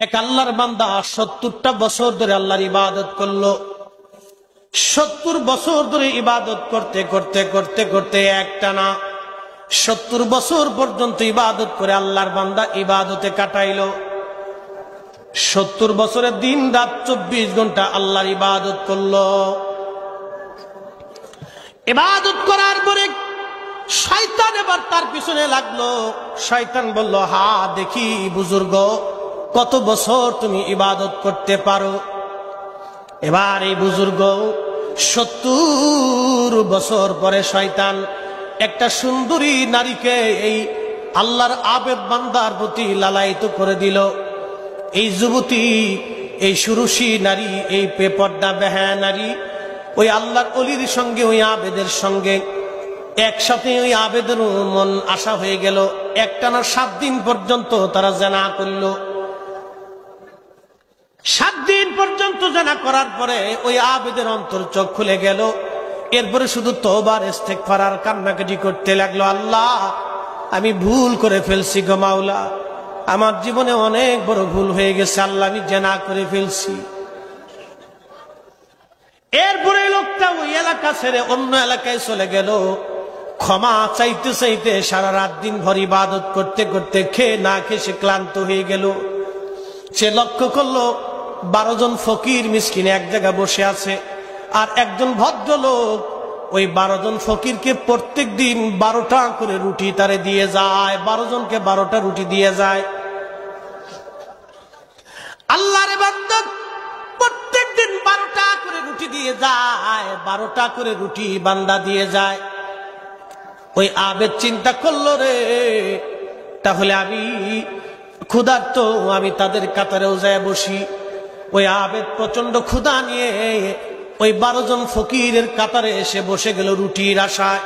এক আল্লাহর বান্দা 70টা বছর ধরে আল্লাহর ইবাদত করলো। 70 বছর ধরে ইবাদত করতে করতে করতে করতে একটানা 70 বছর পর্যন্ত ইবাদত করে আল্লাহর বান্দা ইবাদতে কাটাইলো। 70 বছরের দিন রাত 24 ঘন্টা আল্লাহর ইবাদত করলো। ইবাদত করার পরে শয়তান এবার তার পিছনে লাগলো। শয়তান বলল, হা দেখি বুজুর্গ, কত বছর তুমি ইবাদত করতে পারো। এবার এই বুজুর্গ 70 বছর পরে শয়তান একটা সুন্দরী নারীকে এই আল্লাহর আবেদ বান্দার প্রতি লালায়িত করে দিল। এই যুবতী, এই সুরুষী নারী, এই বেপর্দা বেহায়া নারী ওই আল্লাহর অলির সঙ্গে, ওই আবেদের সঙ্গে একসাথে ওই আবেদের মন আশা হয়ে গেল। একটানা 7 দিন পর্যন্ত তারা জানা করল। 7 দিন পর্যন্ত জানা করার পরে ওই আবেদের অন্তর চোখ খুলে গেল। এরপরে শুধু তওবার ইস্তেগফার আর কান্নাকাটি করতে লাগলো, আল্লাহ আমি ভুল করে ফেলছি গো মাওলা, আমার জীবনে অনেক বড় ভুল হয়ে গেছে আল্লাহ, আমি জানা করে ফেলছি। এরপরে লোকটা ওই এলাকা ছেড়ে অন্য এলাকায় চলে গেল। ক্ষমা চাইতে চাইতে সারা রাত দিন ভর ইবাদত করতে করতে খেয়ে না খেয়ে সে ক্লান্ত হয়ে গেল। সে লক্ষ্য করলো 12 জন ফকির মিসকিন এক জায়গায় বসে আছে, আর একজন ভদ্রলোক ওই 12 জন ফকিরকে প্রত্যেক দিন 12টা করে রুটি তারে দিয়ে যায়। 12 জনকে 12টা রুটি দিয়ে যায়। আল্লাহর বান্দা প্রত্যেক দিন 12টা করে রুটি দিয়ে যায়, 12টা করে রুটি বান্দা দিয়ে যায়। ওই আবেদ চিন্তা করলো, রে তাহলে আমি ক্ষুধার্ত, আমি তাদের কাতারেও যায় বসি। ওই আবেদ প্রচন্ড ক্ষুধা নিয়ে ওই 12 জন ফকিরের কাতারে এসে বসে গেল রুটির আশায়।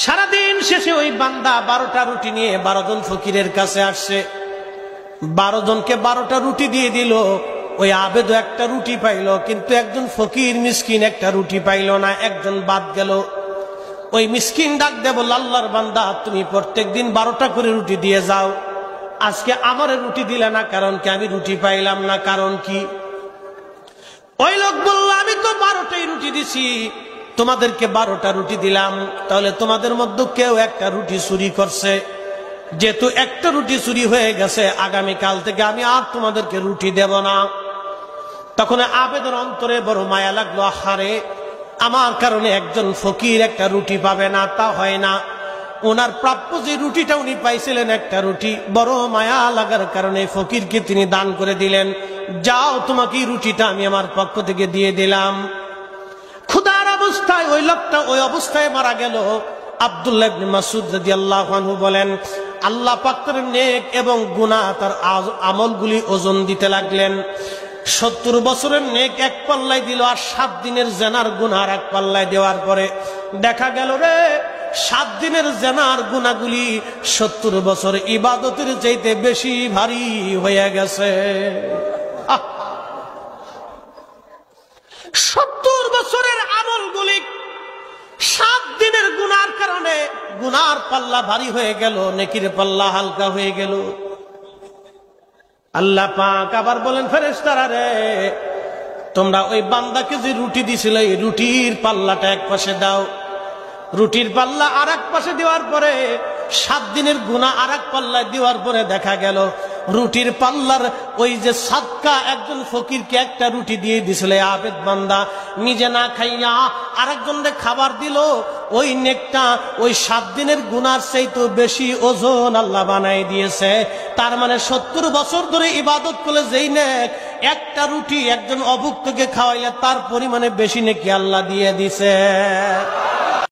সারাদিন শেষে ওই বান্দা 12টা রুটি নিয়ে 12 জন ফকিরের কাছে আসছে। 12 জনকে 12টা রুটি দিয়ে দিল। ওই আবেদও একটা রুটি পাইল, কিন্তু একজন ফকির মিসকিন একটা রুটি পাইল না, একজন বাদ গেল। ওই মিসকিন ডাক দে বলল, আল্লাহর বান্দা তুমি প্রত্যেক দিন 12টা করে রুটি দিয়ে যাও, আজকে আমারে রুটি দিলে না, কারণ কি? আমি রুটি পাইলাম না, কারণ কি? ওই লোক বলল, আমি তো 12টাই রুটি দিছি, তোমাদেরকে 12টা রুটি দিলাম, তাহলে তোমাদের মধ্যে কেউ একটা রুটি চুরি করছে। যেহেতু একটা রুটি চুরি হয়ে গেছে, আগামীকাল থেকে আমি আর তোমাদেরকে রুটি দেব না। তখন আবেদন অন্তরে বড় মায়া লাগলো, আহারে আমার কারণে একজন ফকির একটা রুটি পাবে না, তা হয় না। ওনার প্রাপ্য যে রুটিটা উনি পাইছিলেন একটা রুটি, বড় মায়া লাগার কারণে ফকিরকে তিনি দান করে দিলেন। যাও, তোমাকে রুটিটা আমি আমার পক্ষ থেকে দিয়ে দিলাম। ক্ষুধার অবস্থায় ওই লোকটা ওই অবস্থায় মারা গেল। আব্দুল্লাহ ইবনে মাসউদ রাদিয়াল্লাহু আনহু বলেন, আল্লাহ পাক তার নেক এবং গুনাহ তার আমলগুলি ওজন দিতে লাগলেন। 70 বছরের নেক এক পাল্লায় দিল, আর 7 দিনের জেনার গুনাহ এক পাল্লায় দেওয়ার পরে দেখা গেল, রে 7 দিনের জেনার গুনাহগুলি 70 বছর ইবাদতের চাইতে বেশি ভারী হয়ে গেছে। 70 বছরের আমলগুলি 7 দিনের গুনার কারণে গুনার পাল্লা ভারী হয়ে গেল, নেকির পাল্লা হালকা হয়ে গেল। আল্লাহ পাক আবার বলেন, ফেরেশতারা রে, তোমরা ওই বান্দাকে যে রুটি দিছিলে, এই রুটির পাল্লাটা এক পাশে দাও। রুটির পাল্লা আর এক পাশে দেওয়ার পরে 7 দিনের গুনাহ আর এক পাল্লায় দেওয়ার পরে দেখা গেল রুটির পাল্লার ওই যে সাদকা একজন ফকিরকে একটা রুটি দিয়ে দিছিল আবেদ বান্দা, নিজে না খাইয়া আরেকজনকে খাবার দিল, ওই নেকটা ওই 7 দিনের গুনার চাইতে বেশি ওজন আল্লাহ বানাই দিয়েছে। তার মানে 70 বছর ধরে ইবাদত করলে যেই নেক, একটা রুটি একজন অভুক্তকে খাওয়াইলে তার পরিমাণে বেশি নেকি আল্লাহ দিয়ে দিছে।